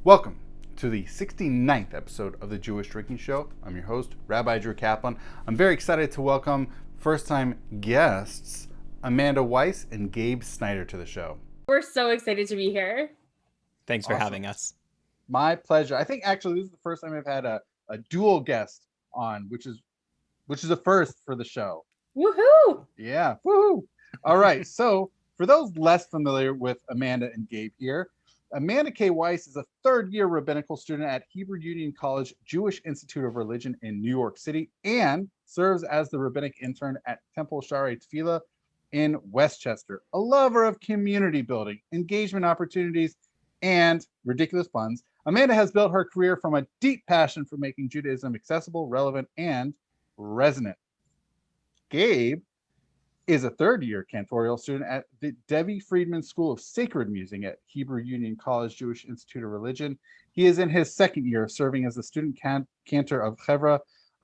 Welcome to the 69th episode of the Jewish Drinking Show. I'm your host, Rabbi Drew Kaplan. I'm very excited to welcome first-time guests, Amanda Weiss and Gabe Snyder, to the show. We're so excited to be here. Thanks for having us. My pleasure. I think actually this is the first time I've had a dual guest on, which is a first for the show. Woohoo! Yeah, woohoo! All right, so for those less familiar with Amanda and Gabe here, Amanda K Weiss is a third-year rabbinical student at Hebrew Union College Jewish Institute of Religion in New York City and serves as the rabbinic intern at Temple Shaaray Tefila in Westchester. A lover of community building, engagement opportunities, and ridiculous puns, Amanda has built her career from a deep passion for making Judaism accessible, relevant, and resonant. Gabe is a third-year cantorial student at the Devi Friedman School of Sacred Music at Hebrew Union College Jewish Institute of Religion. He is in his second year serving as the student cantor of Hevreh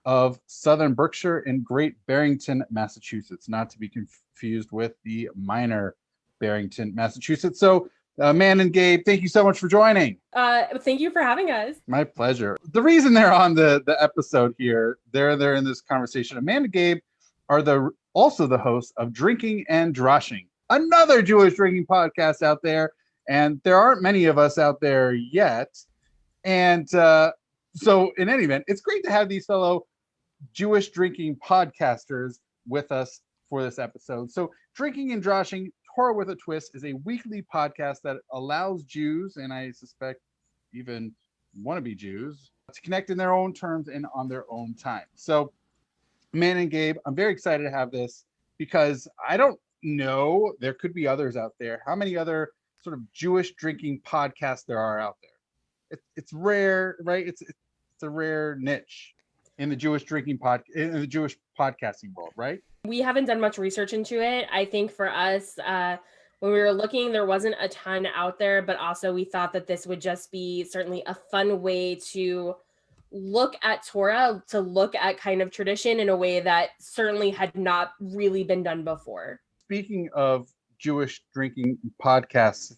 of Southern Berkshire in Great Barrington, Massachusetts, not to be confused with the minor Barrington, Massachusetts. So, Man and Gabe, thank you so much for joining. Thank you for having us. My pleasure. The reason they're on the episode here, they're in this conversation. Amanda and Gabe are also the hosts of Drinking and Drashing, another Jewish drinking podcast out there. And there aren't many of us out there yet. And so in any event, it's great to have these fellow Jewish drinking podcasters with us for this episode. So Drinking and Drashing, Torah with a Twist, is a weekly podcast that allows Jews, and I suspect even wannabe Jews, to connect in their own terms and on their own time. So Man and Gabe, I'm very excited to have this because I don't know, there could be others out there, how many other sort of Jewish drinking podcasts there are out there. It's rare, right? It's a rare niche in the Jewish drinking in the Jewish podcasting world, right? We haven't done much research into it. I think for us, when we were looking, there wasn't a ton out there, but also we thought that this would just be certainly a fun way to look at Torah, to look at kind of tradition in a way that certainly had not really been done before. Speaking of Jewish drinking podcasts,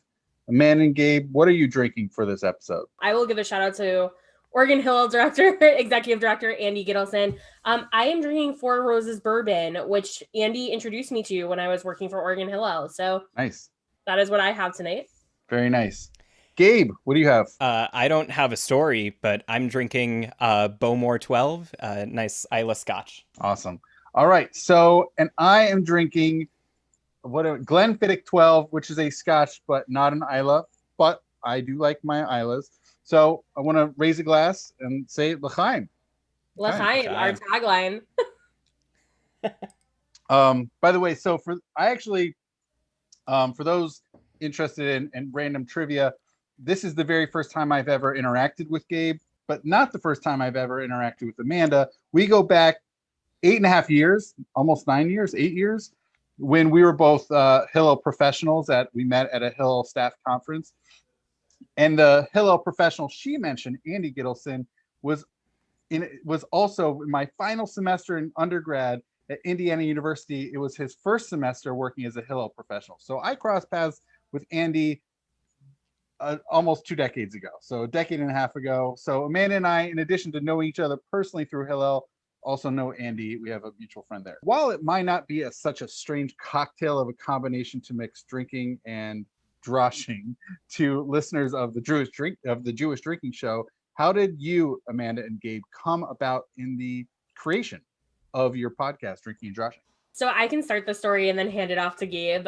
Amanda and Gabe, what are you drinking for this episode? I will give a shout out to Oregon Hill Executive Director Andy Gittleson. I am drinking Four Roses Bourbon, which Andy introduced me to when I was working for Oregon Hill. So nice. That is what I have tonight. Very nice. Gabe, what do you have? I don't have a story, but I'm drinking Bowmore 12, nice Isla Scotch. Awesome. All right. So, and I am drinking Glenfiddich 12, which is a Scotch, but not an Isla. But I do like my Islas. So I want to raise a glass and say L'chaim. L'chaim, our tagline. By the way, so for those interested in random trivia, this is the very first time I've ever interacted with Gabe, but not the first time I've ever interacted with Amanda. We go back 8.5 years, almost 9 years, 8 years, when we were both Hillel professionals we met at a Hillel staff conference. And the Hillel professional she mentioned, Andy Gittleson, was also in my final semester in undergrad at Indiana University. It was his first semester working as a Hillel professional. So I crossed paths with Andy almost 2 decades ago, so a decade and a half ago. So Amanda and I, in addition to knowing each other personally through Hillel, also know Andy. We have a mutual friend there. While it might not be such a strange cocktail of a combination to mix drinking and drashing to listeners of the Jewish Drinking Show, how did you, Amanda and Gabe, come about in the creation of your podcast, Drinking and Drashing? So I can start the story and then hand it off to Gabe.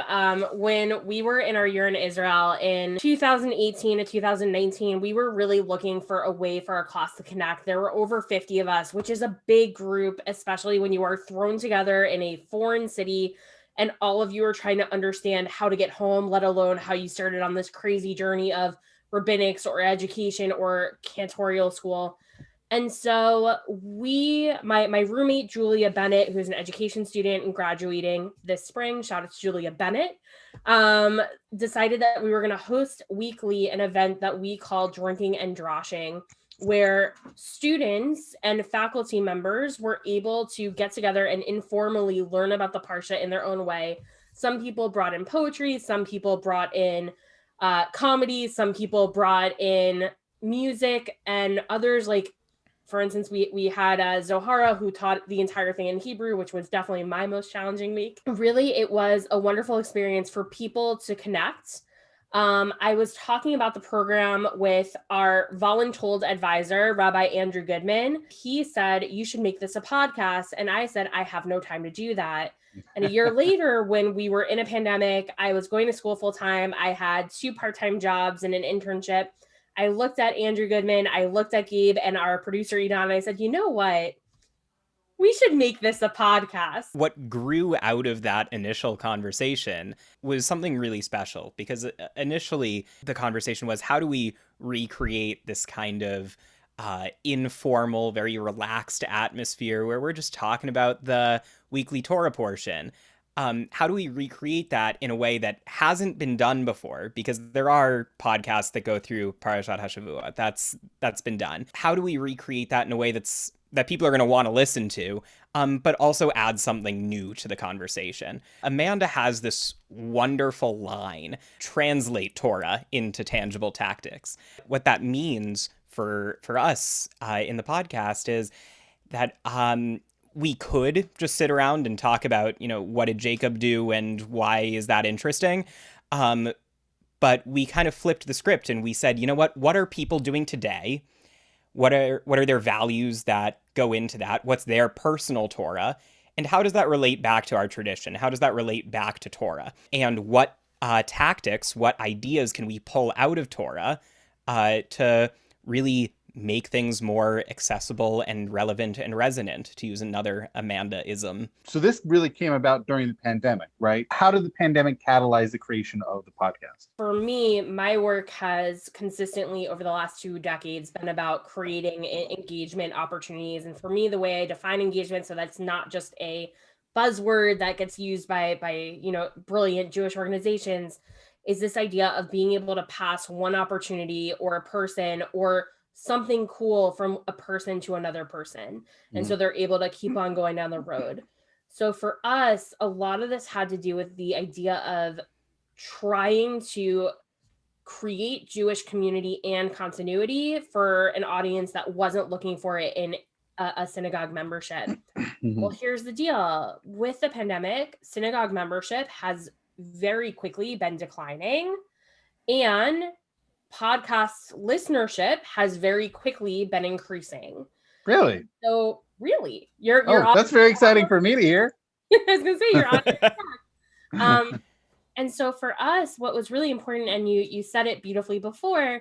When we were in our year in Israel in 2018 to 2019, we were really looking for a way for our class to connect. There were over 50 of us, which is a big group, especially when you are thrown together in a foreign city and all of you are trying to understand how to get home, let alone how you started on this crazy journey of rabbinics or education or cantorial school. And so my roommate, Julia Bennett, who's an education student and graduating this spring, shout out to Julia Bennett, decided that we were going to host weekly an event that we call Drinking and Drashing, where students and faculty members were able to get together and informally learn about the Parsha in their own way. Some people brought in poetry, some people brought in comedy, some people brought in music and others, like, for instance, we had Zohara, who taught the entire thing in Hebrew, which was definitely my most challenging week. Really, it was a wonderful experience for people to connect. I was talking about the program with our voluntold advisor, Rabbi Andrew Goodman. He said, you should make this a podcast. And I said, I have no time to do that. And a year later, when we were in a pandemic, I was going to school full time. I had 2 part-time jobs and an internship. I looked at Andrew Goodman, I looked at Gabe and our producer, Idan, and I said, you know what? We should make this a podcast. What grew out of that initial conversation was something really special, because initially the conversation was, how do we recreate this kind of informal, very relaxed atmosphere where we're just talking about the weekly Torah portion? How do we recreate that in a way that hasn't been done before? Because there are podcasts that go through Parashat HaShavua. That's been done. How do we recreate that in a way that people are going to want to listen to, but also add something new to the conversation? Amanda has this wonderful line, translate Torah into tangible tactics. What that means for us in the podcast is that we could just sit around and talk about, what did Jacob do and why is that interesting? But we kind of flipped the script and we said, what are people doing today? What are their values that go into that? What's their personal Torah? And how does that relate back to our tradition? How does that relate back to Torah? And what tactics, what ideas can we pull out of Torah to really make things more accessible and relevant and resonant, to use another Amanda-ism? So this really came about during the pandemic, right? How did the pandemic catalyze the creation of the podcast? For me, my work has consistently over the last 2 decades been about creating engagement opportunities. And for me, the way I define engagement, so that's not just a buzzword that gets used by brilliant Jewish organizations, is this idea of being able to pass one opportunity or a person or something cool from a person to another person. And so they're able to keep on going down the road. So for us, a lot of this had to do with the idea of trying to create Jewish community and continuity for an audience that wasn't looking for it in a synagogue membership. Well, here's the deal. With the pandemic, synagogue membership has very quickly been declining, and podcast listenership has very quickly been increasing. Really? So really, you're that's very exciting for me to hear. I was gonna say you're on. And so for us, what was really important, and you said it beautifully before,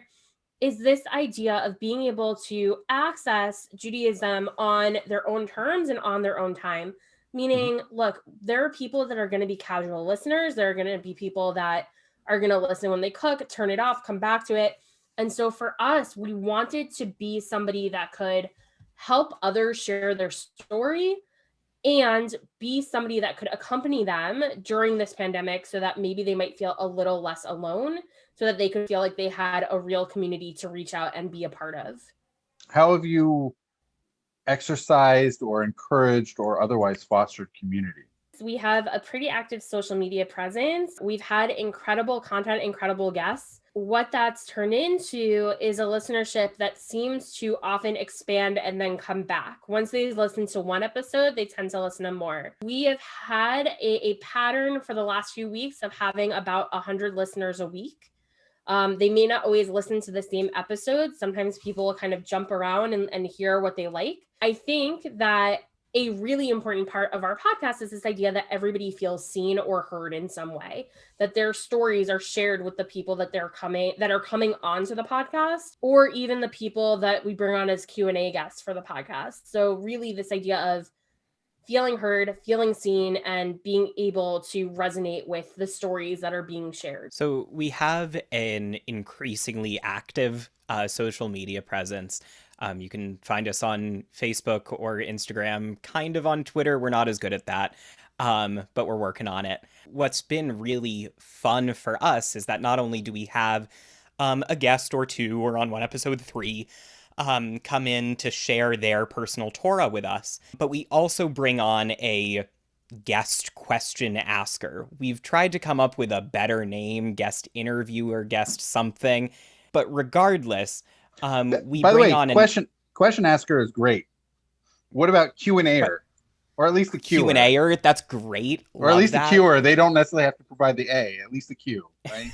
is this idea of being able to access Judaism on their own terms and on their own time. Meaning, look, there are people that are going to be casual listeners. There are going to be people that are going to listen when they cook, turn it off, come back to it. And so for us, we wanted to be somebody that could help others share their story and be somebody that could accompany them during this pandemic so that maybe they might feel a little less alone, so that they could feel like they had a real community to reach out and be a part of. How have you exercised or encouraged or otherwise fostered community? We have a pretty active social media presence. We've had incredible content, incredible guests. What that's turned into is a listenership that seems to often expand and then come back. Once they listen to one episode, they tend to listen to more. We have had a pattern for the last few weeks of having about 100 listeners a week. They may not always listen to the same episode. Sometimes people will kind of jump around and hear what they like. I think that a really important part of our podcast is this idea that everybody feels seen or heard in some way, that their stories are shared with the people that are coming onto the podcast, or even the people that we bring on as Q&A guests for the podcast. So really this idea of feeling heard, feeling seen, and being able to resonate with the stories that are being shared. So we have an increasingly active social media presence. You can find us on Facebook or Instagram, kind of on Twitter. We're not as good at that, but we're working on it. What's been really fun for us is that not only do we have a guest or two, or on one episode 3, come in to share their personal Torah with us, but we also bring on a guest question asker. We've tried to come up with a better name, guest interviewer, guest something, but regardless, We By the bring way, on question asker is great. What about Q&A or at least the Q&A? Q&A, that's great. Or at least the Q-er. They don't necessarily have to provide the A, at least the Q, right?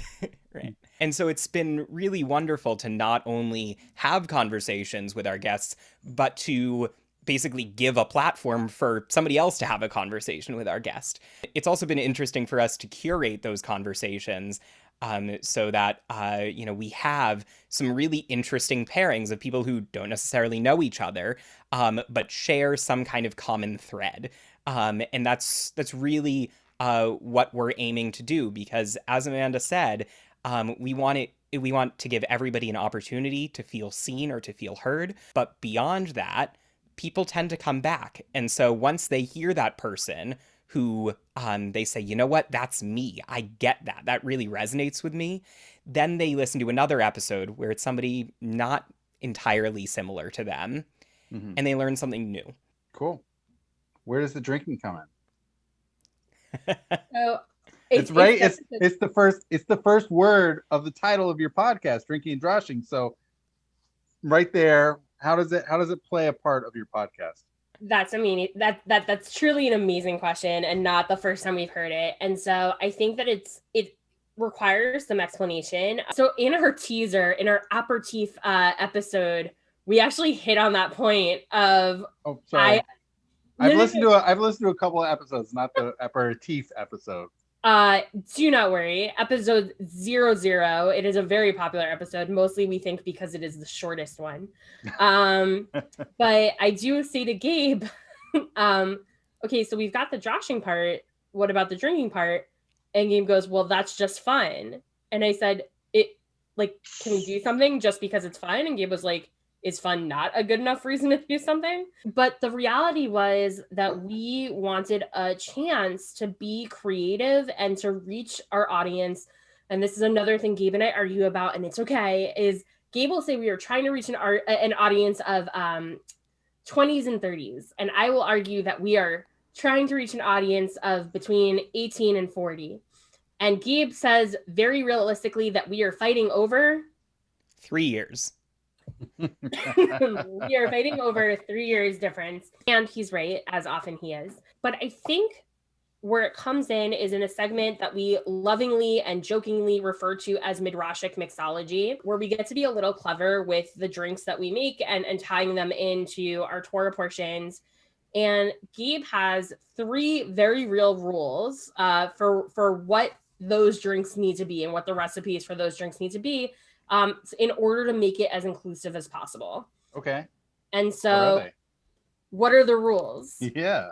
Right. And so it's been really wonderful to not only have conversations with our guests, but to basically give a platform for somebody else to have a conversation with our guest. It's also been interesting for us to curate those conversations so that, we have some really interesting pairings of people who don't necessarily know each other, but share some kind of common thread. And that's really what we're aiming to do, because as Amanda said, we want to give everybody an opportunity to feel seen or to feel heard. But beyond that, people tend to come back. And so once they hear that person who they say, you know what, that's me, I get that. That really resonates with me. Then they listen to another episode where it's somebody not entirely similar to them, and they learn something new. Cool. Where does the drinking come in? So It's the first word of the title of your podcast, Drinking Drashing. So right there, how does it play a part of your podcast? That's truly an amazing question, and not the first time we've heard it. And so I think that it requires some explanation. So in our teaser, in our aperitif episode, we actually hit on that point of. Oh, sorry. I've listened to a couple of episodes, not the aperitif episode. Do not worry. Episode 00. It is a very popular episode. Mostly we think because it is the shortest one. But I do say to Gabe, okay, so we've got the drashing part. What about the drinking part? And Gabe goes, well, that's just fun. And I said, can we do something just because it's fun? And Gabe was like, is fun not a good enough reason to do something? But the reality was that we wanted a chance to be creative and to reach our audience. And this is another thing Gabe and I argue about, and it's okay, is Gabe will say we are trying to reach an audience of 20s and 30s. And I will argue that we are trying to reach an audience of between 18 and 40. And Gabe says very realistically that we are fighting over 3 years. We are fighting over 3 years difference. And he's right, as often he is. But I think where it comes in is in a segment that we lovingly and jokingly refer to as Midrashic Mixology, where we get to be a little clever with the drinks that we make and tying them into our Torah portions. And Gabe has 3 very real rules for what those drinks need to be and what the recipes for those drinks need to be, in order to make it as inclusive as possible. Okay. And so what are the rules? Yeah.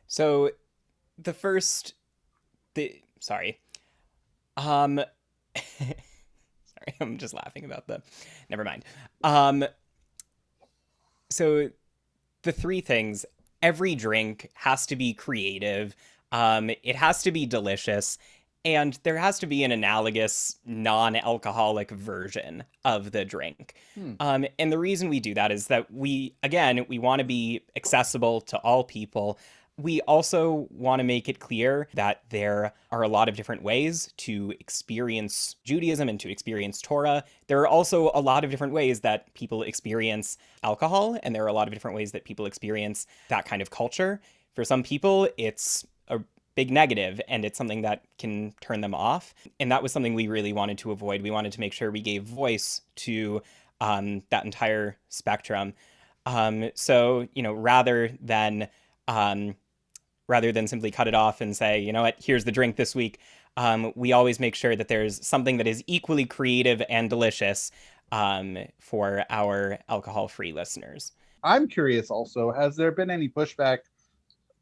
So sorry, I'm just laughing about never mind. So the 3 things: every drink has to be creative, it has to be delicious, and there has to be an analogous non-alcoholic version of the drink. And the reason we do that is that we want to be accessible to all people. We also want to make it clear that there are a lot of different ways to experience Judaism and to experience Torah. There are also a lot of different ways that people experience alcohol, and there are a lot of different ways that people experience that kind of culture. For some people, it's a big negative, and it's something that can turn them off. And that was something we really wanted to avoid. We wanted to make sure we gave voice to that entire spectrum. So, rather than simply cut it off and say, you know what, here's the drink this week, we always make sure that there's something that is equally creative and delicious for our alcohol-free listeners. I'm curious also, has there been any pushback?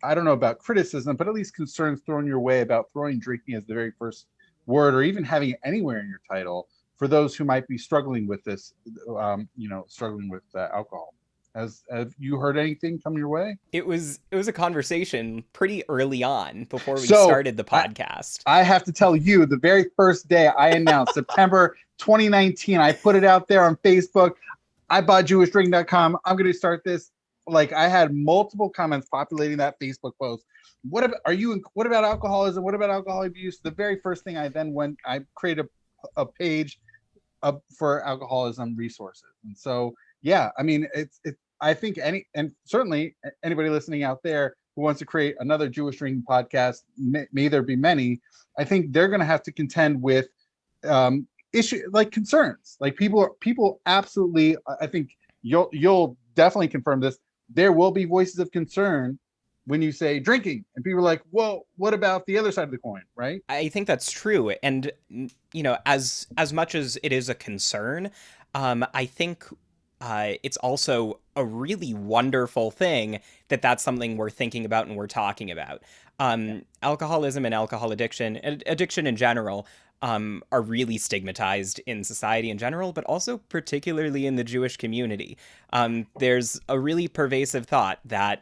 I don't know about criticism, but at least concerns thrown your way about throwing drinking as the very first word, or even having it anywhere in your title, for those who might be struggling with this, struggling with alcohol. Have you heard anything come your way? It was a conversation pretty early on before we started the podcast. I have to tell you, the very first day I announced September 2019, I put it out there on Facebook. I bought jewishdrink.com. I'm going to start this. Like, I had multiple comments populating that Facebook post. What about alcoholism? What about alcohol abuse? The very first thing I created a page for alcoholism resources. And so, yeah, I mean, I think certainly anybody listening out there who wants to create another Jewish drinking podcast, may there be many, I think they're going to have to contend with issue like concerns. Like people absolutely, I think you'll definitely confirm this. There will be voices of concern when you say drinking, and people are like, well, what about the other side of the coin, right? I think that's true. And, as much as it is a concern, I think it's also a really wonderful thing that that's something we're thinking about and we're talking about. Alcoholism and alcohol addiction, and addiction in general, are really stigmatized in society in general, but also particularly in the Jewish community. There's a really pervasive thought that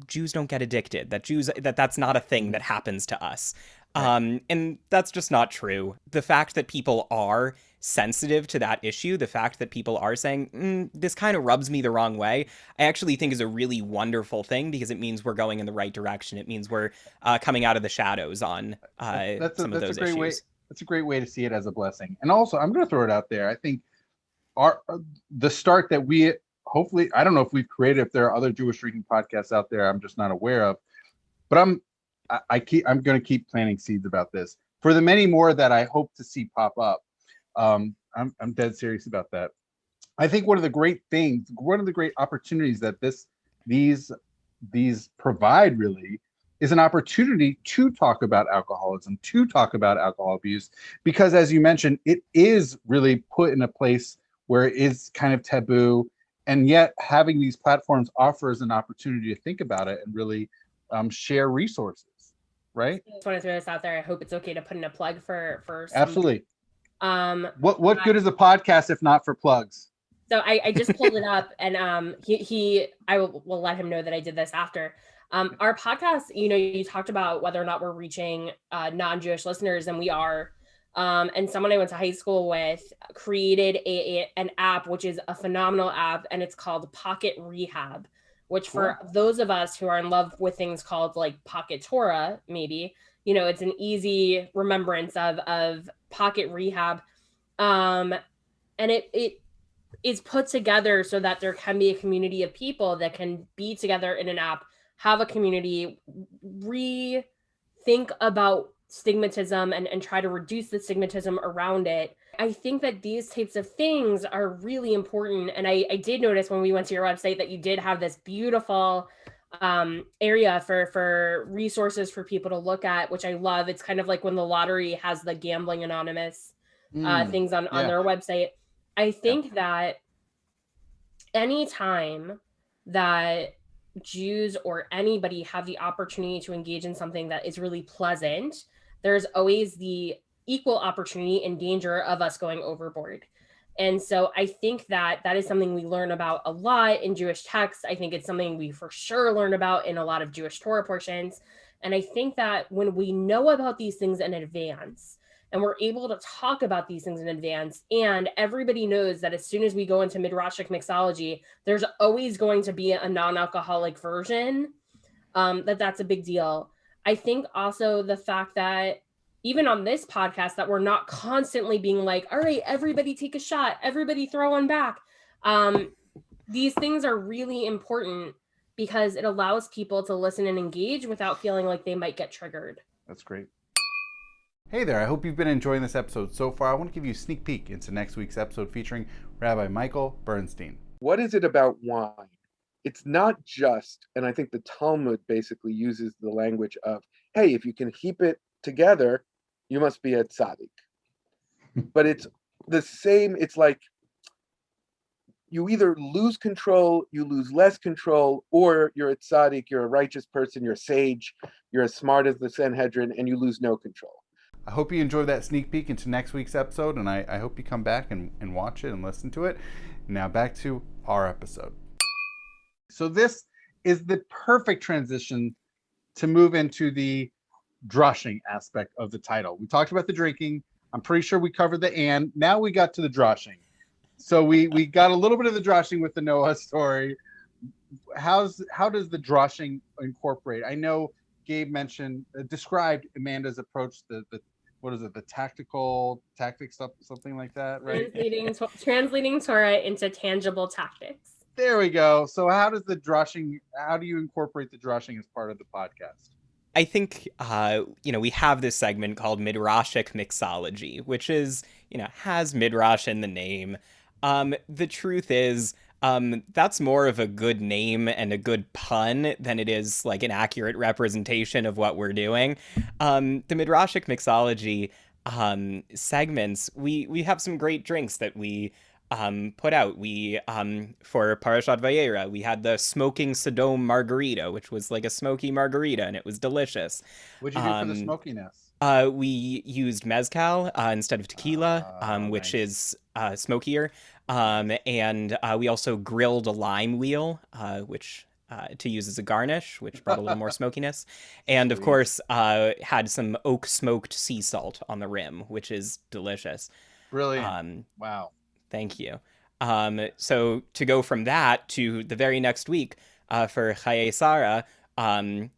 Jews don't get addicted, that's not a thing that happens to us. And that's just not true. The fact that people are sensitive to that issue, the fact that people are saying, this kind of rubs me the wrong way, I actually think is a really wonderful thing, because it means we're going in the right direction. It means we're coming out of the shadows on some of those issues. That's a great way to see it, as a blessing. And also, I'm going to throw it out there. I think the start that we hopefully, I don't know if we've created, if there are other Jewish drinking podcasts out there I'm just not aware of, but I'm going to keep planting seeds about this for the many more that I hope to see pop up. I'm dead serious about that. I think one of the great opportunities that these provide really is an opportunity to talk about alcoholism, to talk about alcohol abuse, because as you mentioned, it is really put in a place where it is kind of taboo, and yet having these platforms offers an opportunity to think about it and really share resources, right? I just want to throw this out there. I hope it's okay to put in a plug for Absolutely. What good is a podcast if not for plugs? So I just pulled it up, and I will let him know that I did this after. Our podcast, you talked about whether or not we're reaching non-Jewish listeners, and we are. And someone I went to high school with created an app, which is a phenomenal app, and it's called Pocket Rehab, which for those of us who are in love with things called like Pocket Torah, maybe, it's an easy remembrance of Pocket Rehab. And it is put together so that there can be a community of people that can be together in an app, have a community, rethink about stigmatism and try to reduce the stigmatism around it. I think that these types of things are really important. And I did notice when we went to your website that you did have this beautiful area for resources for people to look at, which I love. It's kind of like when the lottery has the Gambling Anonymous things on their website. I think that anytime that Jews or anybody have the opportunity to engage in something that is really pleasant, there's always the equal opportunity and danger of us going overboard. And so I think that is something we learn about a lot in Jewish texts. I think it's something we for sure learn about in a lot of Jewish Torah portions. And I think that when we know about these things in advance, and we're able to talk about these things in advance, and everybody knows that as soon as we go into Midrashic Mixology, there's always going to be a non-alcoholic version, that's a big deal. I think also the fact that even on this podcast, that we're not constantly being like, all right, everybody take a shot, everybody throw one back. These things are really important because it allows people to listen and engage without feeling like they might get triggered. That's great. Hey there, I hope you've been enjoying this episode so far. I want to give you a sneak peek into next week's episode featuring Rabbi Michael Bernstein. What is it about wine? It's not just, and I think the Talmud basically uses the language of, hey, if you can keep it together, you must be a tzaddik. But it's the same, it's like you either lose control, you lose less control, or you're a tzaddik, you're a righteous person, you're a sage, you're as smart as the Sanhedrin, and you lose no control. I hope you enjoyed that sneak peek into next week's episode, and I hope you come back and watch it and listen to it. Now back to our episode. So this is the perfect transition to move into the drashing aspect of the title. We talked about the drinking. I'm pretty sure we covered the and. Now we got to the drashing. So we got a little bit of the drashing with the Noah story. How does the drashing incorporate? I know Gabe described Amanda's approach, the what is it? The tactical tactics, something like that, right? Translating Torah into tangible tactics. There we go. So how do you incorporate the drushing as part of the podcast? I think, we have this segment called Midrashic Mixology, which is, has Midrash in the name. The truth is, that's more of a good name and a good pun than it is like an accurate representation of what we're doing. The Midrashic Mixology segments, we have some great drinks that we put out. We for Parashat Vayera, we had the smoking Sodom margarita, which was like a smoky margarita, and it was delicious. What'd you do for the smokiness? We used mezcal instead of tequila, which is smokier. And we also grilled a lime wheel, which to use as a garnish, which brought a little more smokiness. And of course, had some oak smoked sea salt on the rim, which is delicious. Brilliant. Wow. Thank you. So to go from that to the very next week for Chaye Sarah, Rivka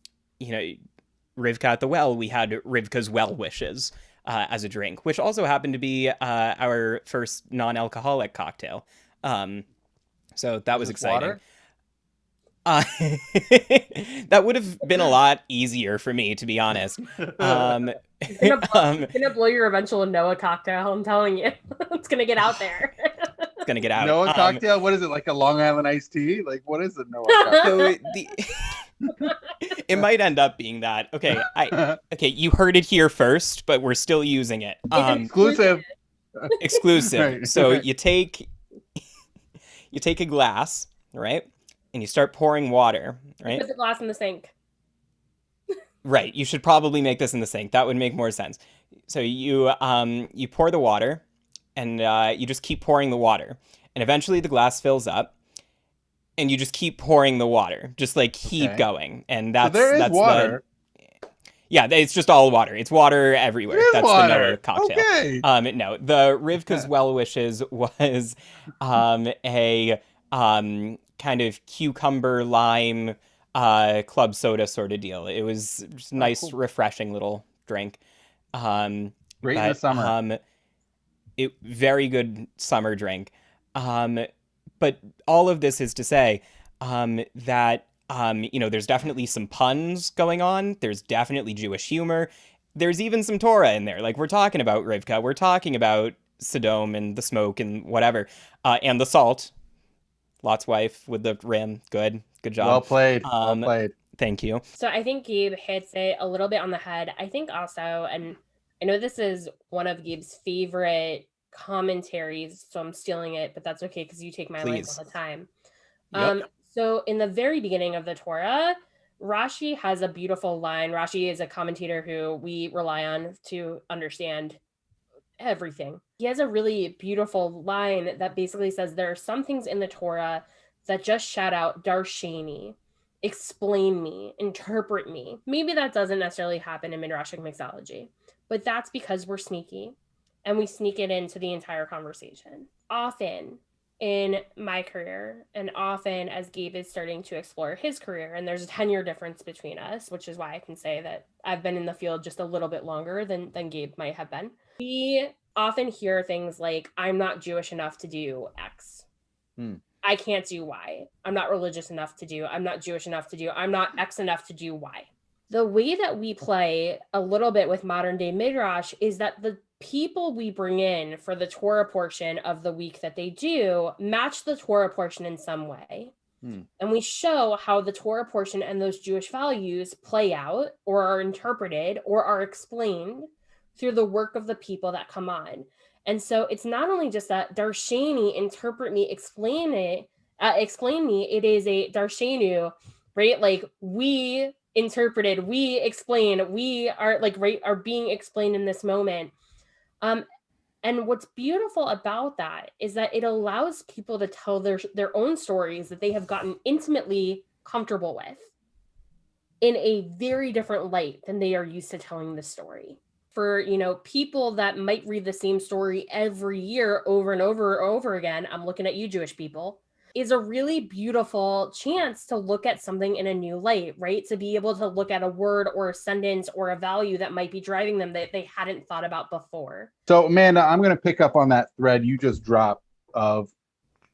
at the Well, we had Rivka's Well Wishes as a drink, which also happened to be our first non-alcoholic cocktail. So that was exciting. That would have been a lot easier for me, to be honest. It's gonna blow your eventual Noah cocktail. I'm telling you, it's gonna get out there. It's gonna get out. Noah cocktail. What is it, like a Long Island iced tea? Like, what is a Noah cocktail? So it might end up being that. Okay, you heard it here first, but we're still using it. Exclusive. Right. So you take a glass, right, and you start pouring water, right? Put the glass in the sink. Right. You should probably make this in the sink. That would make more sense. So you pour the water, and you just keep pouring the water, and eventually the glass fills up, and you just keep pouring the water, just like keep going, and that's water. It's just all water. It's water everywhere. That's water. The Noah cocktail. Okay. No, the Rivka's Well Wishes was a kind of cucumber lime club soda sort of deal. It was just a nice, cool, refreshing little drink. Great in the summer. Very good summer drink. But all of this is to say that there's definitely some puns going on. There's definitely Jewish humor. There's even some Torah in there. Like, we're talking about Rivka. We're talking about Sodom and the smoke and whatever. And the salt. Lot's wife with the rim. Good job. Well played. Well played. Thank you. So I think Gabe hits it a little bit on the head. I think also, and I know this is one of Gabe's favorite commentaries, so I'm stealing it, but that's okay because you take my lines all the time. Yep. So in the very beginning of the Torah, Rashi has a beautiful line. Rashi is a commentator who we rely on to understand everything. He has a really beautiful line that basically says there are some things in the Torah that just shout out darshani, explain me, interpret me. Maybe that doesn't necessarily happen in Midrashic Mixology, but that's because we're sneaky and we sneak it into the entire conversation. Often in my career, and often as Gabe is starting to explore his career, and there's a 10-year difference between us, which is why I can say that I've been in the field just a little bit longer than Gabe might have been. We often hear things like, I'm not Jewish enough to do X. I can't do Y. I'm not religious enough to do. I'm not Jewish enough to do. I'm not X enough to do Y. The way that we play a little bit with modern day Midrash is that the people we bring in for the Torah portion of the week that they do match the Torah portion in some way. And we show how the Torah portion and those Jewish values play out or are interpreted or are explained through the work of the people that come on. And so it's not only just that darshani, interpret me, explain me. It is a darshanu, right? Like, we interpreted, we explain, we are like, right, are being explained in this moment. And what's beautiful about that is that it allows people to tell their own stories that they have gotten intimately comfortable with in a very different light than they are used to telling the story. For, people that might read the same story every year over and over again, I'm looking at you, Jewish people, is a really beautiful chance to look at something in a new light, right? To be able to look at a word or a sentence or a value that might be driving them that they hadn't thought about before. So Amanda, I'm going to pick up on that thread you just dropped of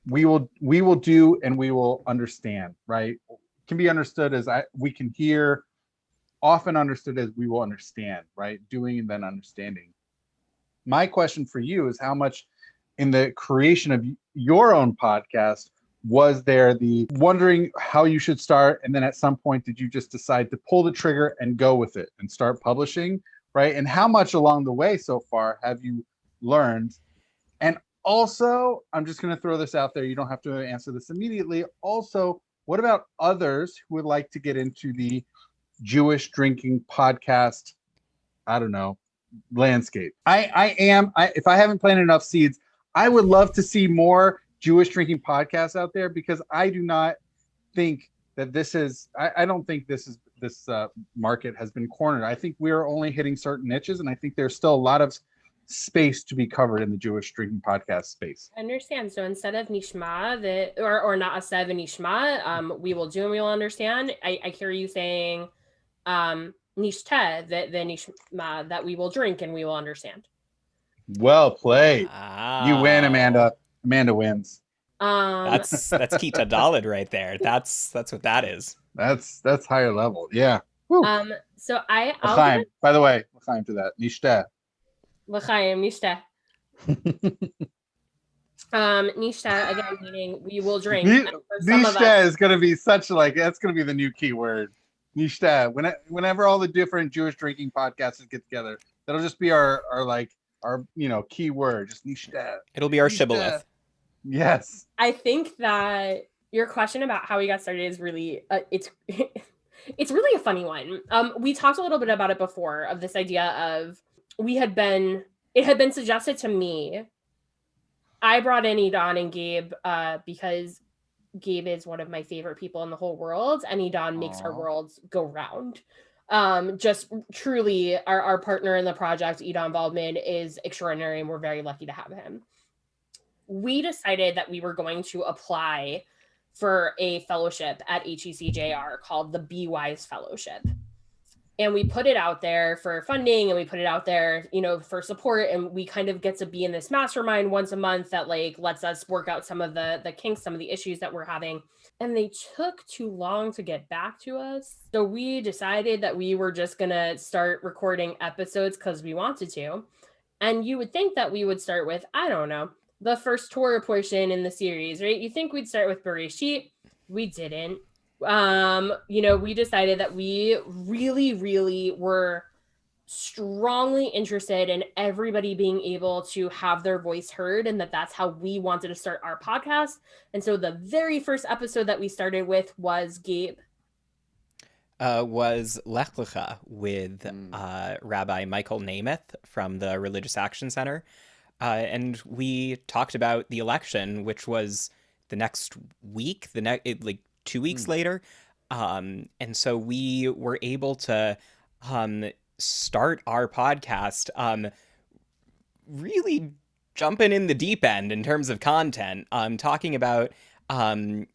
we will do and we will understand, right? Can be understood as we can hear, often understood as we will understand, right? Doing and then understanding. My question for you is how much in the creation of your own podcast was there the wondering how you should start, and then at some point did you just decide to pull the trigger and go with it and start publishing, right? And how much along the way so far have you learned? And also, I'm just going to throw this out there, you don't have to answer this immediately. Also, what about others who would like to get into the Jewish drinking podcast, I don't know, landscape? If I haven't planted enough seeds, I would love to see more Jewish drinking podcasts out there, because I do not think that this is, I don't think this market has been cornered. I think we're only hitting certain niches, and I think there's still a lot of space to be covered in the Jewish drinking podcast space. I understand. So instead of nishma, or not a seven nishma, we will do and we will understand. I hear you saying nishte, the nishma, that we will drink and we will understand. Well played. Wow. You win, Amanda. Amanda wins. That's Kita Dalid right there. That's what that is. That's higher level. Yeah. Woo. So I'll L'chaim. By the way, l'chaim to that. Nishte. L'chaim, nishte. Nishte, again, meaning we will drink. Nishte is going to be such that's going to be the new key word. Nishte. Whenever all the different Jewish drinking podcasts get together, that'll just be our key word. Just nishte. It'll be our shibboleth. Yes. I think that your question about how we got started is really it's really a funny one. We talked a little bit about it before, of this idea of it had been suggested to me. I brought in Idan and Gabe because Gabe is one of my favorite people in the whole world, and Idan makes our worlds go round. Just truly our partner in the project, Idan Waldman, is extraordinary, and we're very lucky to have him. We decided that we were going to apply for a fellowship at HECJR called the Be Wise Fellowship. And we put it out there for funding, and we put it out there, for support. And we kind of get to be in this mastermind once a month that lets us work out some of the kinks, some of the issues that we're having. And they took too long to get back to us. So we decided that we were just going to start recording episodes because we wanted to. And you would think that we would start with, I don't know, the first Torah portion in the series, right? You think we'd start with Bereshit. We didn't. We decided that we really, really were strongly interested in everybody being able to have their voice heard, and that's how we wanted to start our podcast. And so the very first episode that we started with was Gabe. Was Lech Lecha with Rabbi Michael Namath from the Religious Action Center. And we talked about the election, which was the next week, 2 weeks later. And so we were able to start our podcast really jumping in the deep end in terms of content, talking about an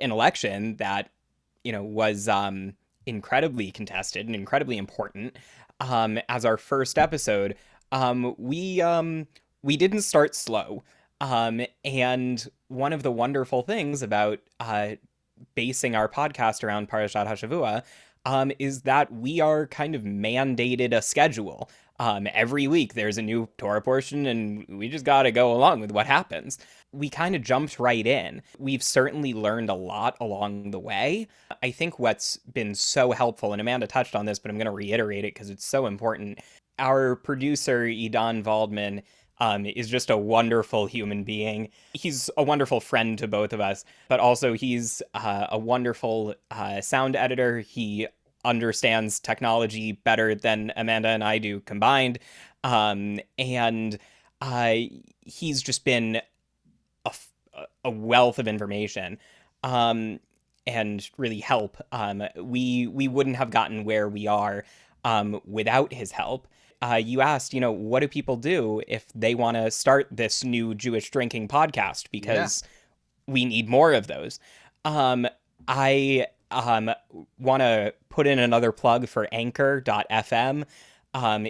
election that was incredibly contested and incredibly important. As our first episode, we didn't start slow. And one of the wonderful things about basing our podcast around Parashat HaShavua is that we are kind of mandated a schedule. Every week there's a new Torah portion, and we just got to go along with what happens. We kind of jumped right in. We've certainly learned a lot along the way. I think what's been so helpful, and Amanda touched on this, but I'm going to reiterate it because it's so important. Our producer, Idan Waldman, is just a wonderful human being. He's a wonderful friend to both of us, but also he's a wonderful sound editor. He understands technology better than Amanda and I do combined. And he's just been a wealth of information and really help. We wouldn't have gotten where we are without his help. you asked, what do people do if they want to start this new Jewish drinking podcast? Because we need more of those. I want to put in another plug for anchor.fm.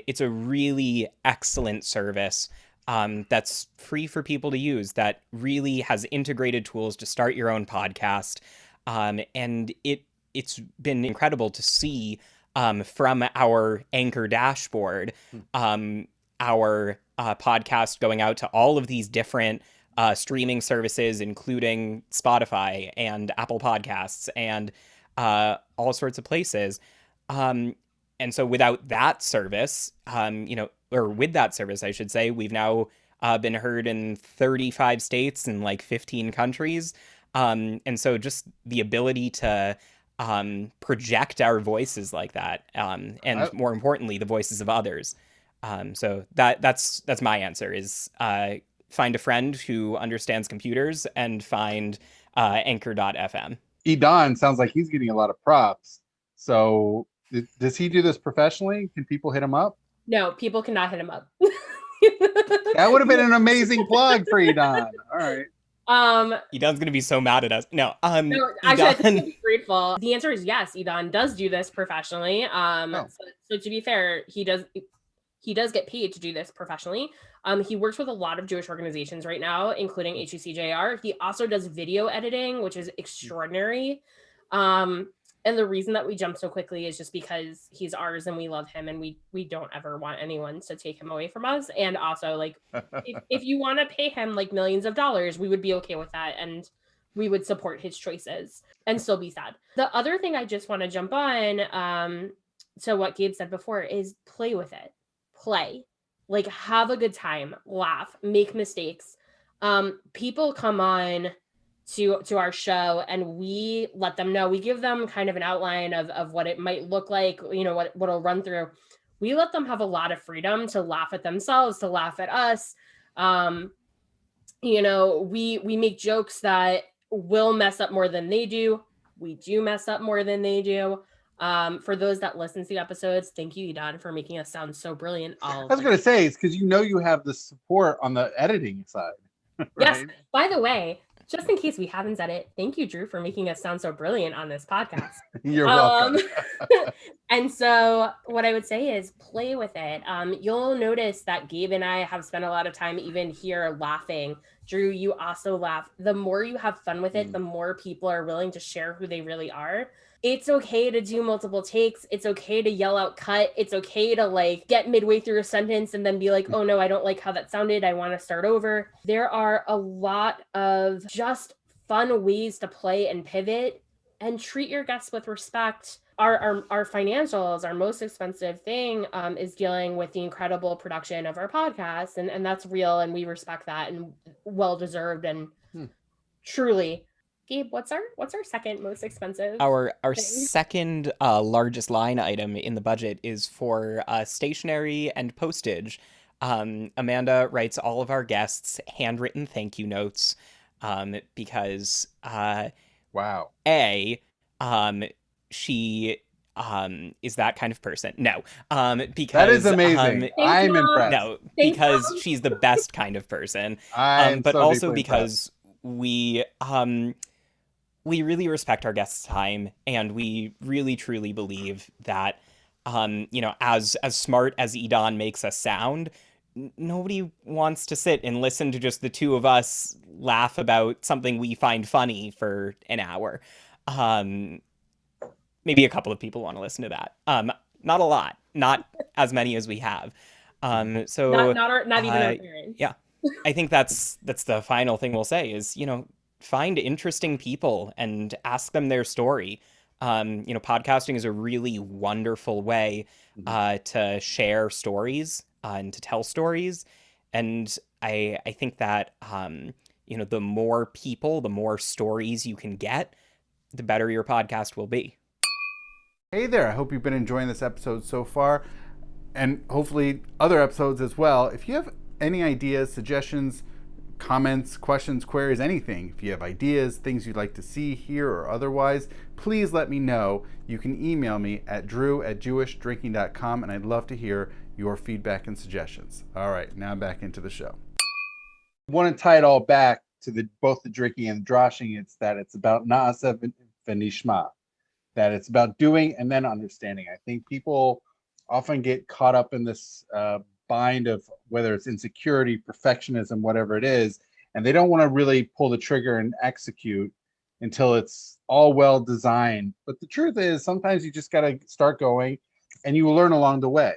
It's a really excellent service that's free for people to use, that really has integrated tools to start your own podcast. And it's been incredible to see from our Anchor dashboard, our podcast going out to all of these different streaming services, including Spotify and Apple Podcasts and all sorts of places. And so without that service, or with that service, I should say, we've now been heard in 35 states and like 15 countries. And so just the ability to project our voices like that, and more importantly, the voices of others. So that's my answer is find a friend who understands computers and find anchor.fm. Edan sounds like he's getting a lot of props. So does he do this professionally? Can people hit him up? No, people cannot hit him up. That would have been an amazing plug for Edan. All right. Edan's gonna be so mad at us. No, no, actually, I think he'd be grateful. The answer is yes. Edan does do this professionally. So to be fair, he does get paid to do this professionally. He works with a lot of Jewish organizations right now, including HUCJR. He also does video editing, which is extraordinary. And the reason that we jump so quickly is just because he's ours and we love him, and we don't ever want anyone to take him away from us. And also, like, if you want to pay him like millions of dollars, we would be okay with that, and we would support his choices and still be sad. The other thing I just want to jump on to what Gabe said before is play with it. Play. Like, have a good time, laugh, make mistakes. People come on to our show and we let them know, we give them kind of an outline of what it might look like, what it'll run through. We let them have a lot of freedom to laugh at themselves, to laugh at us. We make jokes that will mess up more than they do. We do mess up more than they do. For those that listen to the episodes, thank you, Edan, for making us sound so brilliant. I was going to say, it's because you have the support on the editing side. Right? Yes. By the way, just in case we haven't said it, thank you, Drew, for making us sound so brilliant on this podcast. You're welcome. And so what I would say is play with it. You'll notice that Gabe and I have spent a lot of time even here laughing. Drew, you also laugh. The more you have fun with it, the more people are willing to share who they really are. It's okay to do multiple takes. It's okay to yell out cut. It's okay to like get midway through a sentence and then be like, oh no, I don't like how that sounded. I want to start over. There are a lot of just fun ways to play and pivot and treat your guests with respect. Our financials, our most expensive thing is dealing with the incredible production of our podcast. And that's real. And we respect that and well-deserved and truly. Gabe, what's our second most expensive? Our thing? second largest line item in the budget is for stationery and postage. Amanda writes all of our guests handwritten thank you notes because wow. She is that kind of person. No, because that is amazing. I'm impressed. No, because she's the best kind of person. But so also because we really respect our guests' time, and we really truly believe that, as smart as Edan makes us sound, nobody wants to sit and listen to just the two of us laugh about something we find funny for an hour. Maybe a couple of people want to listen to that. Not a lot, not as many as we have. So not even our parents. Yeah, I think that's the final thing we'll say is, find interesting people and ask them their story. Podcasting is a really wonderful way to share stories and to tell stories. And I think that, the more people, the more stories you can get, the better your podcast will be. Hey there, I hope you've been enjoying this episode so far, and hopefully other episodes as well. If you have any ideas, suggestions, comments, questions, queries, anything, if you have ideas, things you'd like to see here or otherwise, please let me know. You can email me at drew@jewishdrinking.com, and I'd love to hear your feedback and suggestions. All right, now back into the show. I want to tie it all back to both the drinking and the drashing. It's that it's about na'aseh v'nishma, that it's about doing and then understanding. I think people often get caught up in this bind of whether it's insecurity, perfectionism, whatever it is, and they don't want to really pull the trigger and execute until it's all well designed. But the truth is, sometimes you just got to start going, and you will learn along the way.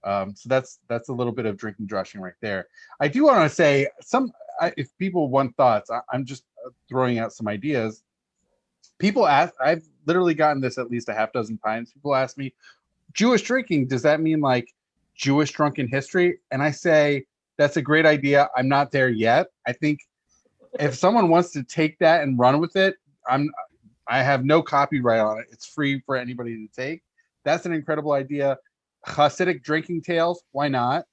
So that's a little bit of drinking drashing right there. I do want to say if people want thoughts, I'm just throwing out some ideas. People ask, I've literally gotten this at least a half dozen times. People ask me, Jewish drinking, does that mean like Jewish drunken history? And I say, that's a great idea. I'm not there yet. I think if someone wants to take that and run with it, I have no copyright on it. It's free for anybody to take. That's an incredible idea. Hasidic drinking tales, why not?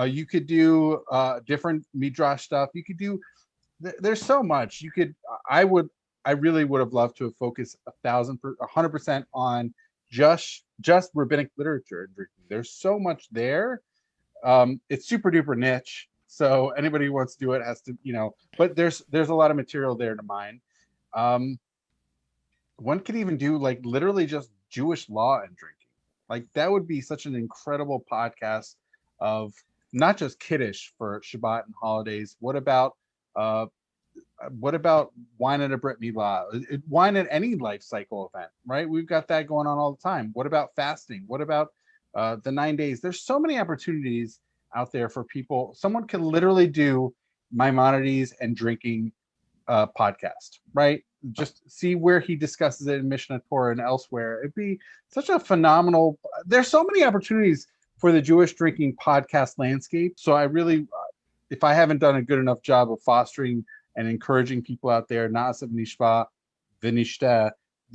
You could do different midrash stuff. You could do. There's so much you could. I really would have loved to have focused 100% on just rabbinic literature and drinking. There's so much there. It's super duper niche, so anybody who wants to do it has to, but there's a lot of material there to mine. One could even do like literally just Jewish law and drinking. Like that would be such an incredible podcast of not just Kiddush for Shabbat and holidays. What about wine at a Brit Milah? Wine at any life cycle event, right? We've got that going on all the time. What about fasting? What about the 9 days? There's so many opportunities out there for people. Someone can literally do Maimonides and drinking podcast, right? Just see where he discusses it in Mishnah Torah and elsewhere. It'd be such a phenomenal. There's so many opportunities for the Jewish drinking podcast landscape. So I really, if I haven't done a good enough job of fostering and encouraging people out there, na'aseh v'nishma v'nishteh,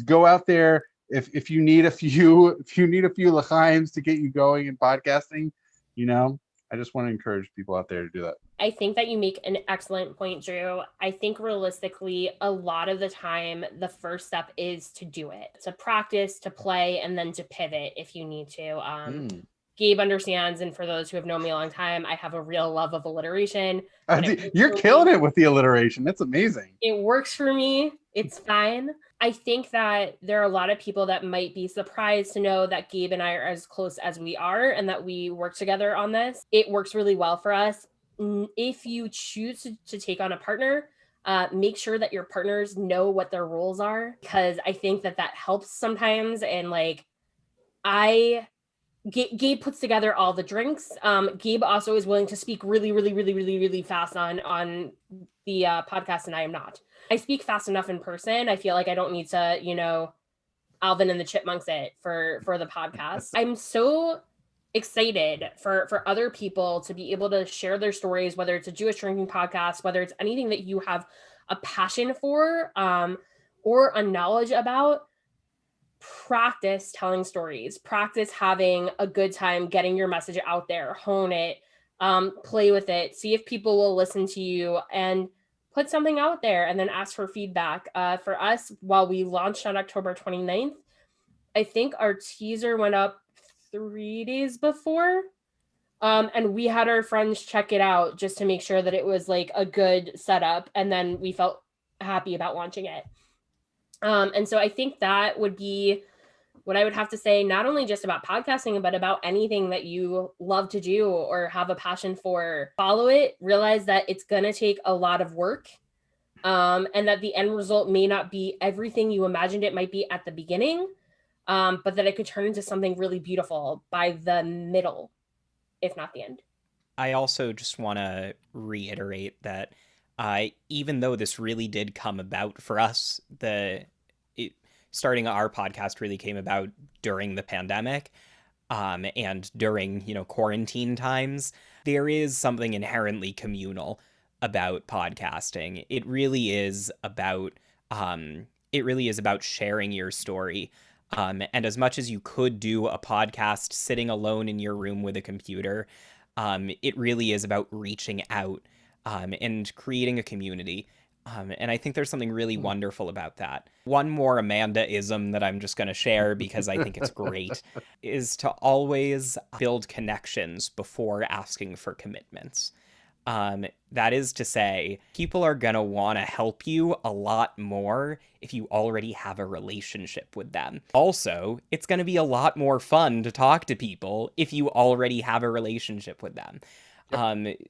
go out there. If you need a few l'chaims to get you going in podcasting, I just want to encourage people out there to do that. I think that you make an excellent point, Drew. I think realistically, a lot of the time, the first step is to do it, to practice, to play, and then to pivot if you need to. Gabe understands, and for those who have known me a long time, I have a real love of alliteration. You're killing it with the alliteration. That's amazing. It works for me. It's fine. I think that there are a lot of people that might be surprised to know that Gabe and I are as close as we are and that we work together on this. It works really well for us. If you choose to take on a partner, make sure that your partners know what their roles are, because I think that helps sometimes. And like, Gabe puts together all the drinks. Gabe also is willing to speak really, really, really, really, really fast on the podcast, and I am not. I speak fast enough in person. I feel like I don't need to, Alvin and the Chipmunks it for the podcast. I'm so excited for other people to be able to share their stories, whether it's a Jewish drinking podcast, whether it's anything that you have a passion for or a knowledge about. Practice telling stories, practice having a good time, getting your message out there, hone it, play with it, see if people will listen to you, and put something out there and then ask for feedback. For us, while we launched on October 29th, I think our teaser went up 3 days before. And we had our friends check it out just to make sure that it was like a good setup. And then we felt happy about launching it. And so I think that would be what I would have to say, not only just about podcasting, but about anything that you love to do or have a passion for. Follow it, realize that it's going to take a lot of work, and that the end result may not be everything you imagined it might be at the beginning, but that it could turn into something really beautiful by the middle, if not the end. I also just want to reiterate that even though this really did come about for us, starting our podcast really came about during the pandemic and during, quarantine times. There is something inherently communal about podcasting. It really is about sharing your story. And as much as you could do a podcast sitting alone in your room with a computer, it really is about reaching out and creating a community. And I think there's something really wonderful about that. One more Amanda-ism that I'm just going to share because I think it's great is to always build connections before asking for commitments. That is to say, people are going to want to help you a lot more if you already have a relationship with them. Also, it's going to be a lot more fun to talk to people if you already have a relationship with them.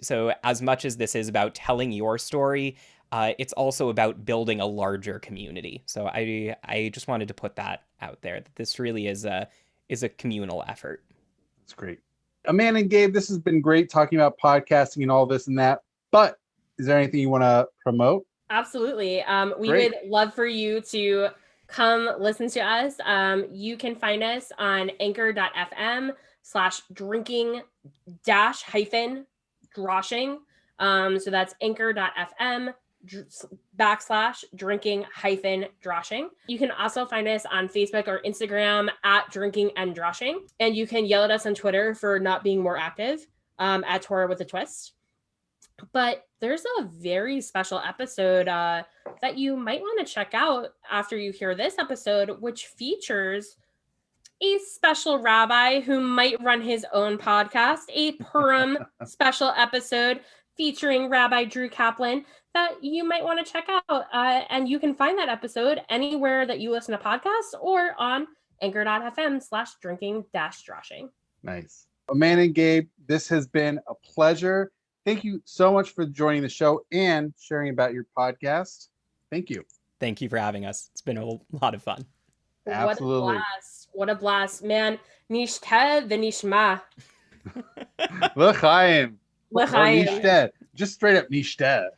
So as much as this is about telling your story, it's also about building a larger community. So I just wanted to put that out there, that this really is a communal effort. That's great. Amanda and Gabe, this has been great talking about podcasting and all this and that. But is there anything you want to promote? Absolutely. We Great. would love for you to come listen to us. You can find us on anchor.fm/drinking-drashing. So that's anchor.fm/drinking-drashing. You can also find us on Facebook or Instagram at Drinking and Drashing. And you can yell at us on Twitter for not being more active at Torah with a Twist. But there's a very special episode that you might want to check out after you hear this episode, which features a special rabbi who might run his own podcast, a Purim special episode featuring Rabbi Drew Kaplan that you might want to check out. And you can find that episode anywhere that you listen to podcasts or on anchor.fm/drinking-drashing. Nice. Amanda and Gabe, this has been a pleasure. Thank you so much for joining the show and sharing about your podcast. Thank you. Thank you for having us. It's been a lot of fun. Absolutely. What a blast, man. Nishteh v'nishma. L'chaim. L'chaim. Nishteh. Just straight up Nishteh.